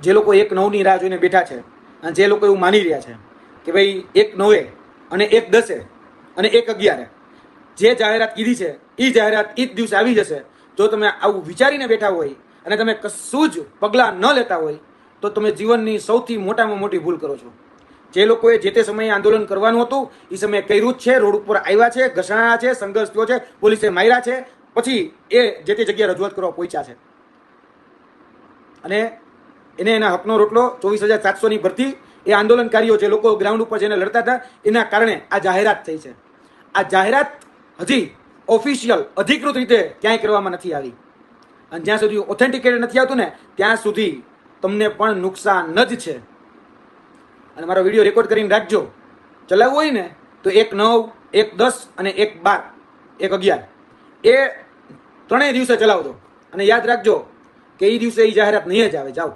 જે લોકો 1/9ની રાહ જોઈને બેઠા છે અને જે લોકો એવું માની રહ્યા છે કે ભાઈ 1/9 અને 1/10 અને 1/11 જે જાહેરાત કીધી છે એ જાહેરાત એ જ દિવસે આવી જશે. જો તમે આવું વિચારીને બેઠા હોય અને તમે કશું જ પગલાં ન લેતા હોય તો તમે જીવનની સૌથી મોટામાં મોટી ભૂલ કરો છો. જે લોકોએ જે તે સમયે આંદોલન કરવાનું હતું એ સમયે કર્યું જ છે, રોડ ઉપર આવ્યા છે, ઘસણા છે, સંઘર્ષ થયો છે, પોલીસે માર્યા છે, પછી એ જે તે જગ્યાએ રજૂઆત કરવા પહોંચ્યા છે અને એને એના હકનો રોટલો 24,700ની ભરતી એ આંદોલનકારીઓ જે લોકો ગ્રાઉન્ડ ઉપર જઈને લડતા હતા એના કારણે આ જાહેરાત થઈ છે. આ જાહેરાત હજી ઓફિશિયલ અધિકૃત રીતે ક્યાંય કરવામાં નથી આવી અને જ્યાં સુધી ઓથેન્ટિકેટેડ નથી આવતું ને ત્યાં સુધી તમને પણ નુકસાન જ છે. અને મારો વિડીયો રેકોર્ડ કરીને રાખજો. ચલાવવું હોય ને તો 1/9, 1/10 અને 1/12, 1/11 એ ત્રણેય દિવસે ચલાવજો અને યાદ રાખજો કે એ દિવસે એ જાહેરાત નહીં જ આવે. જાઓ.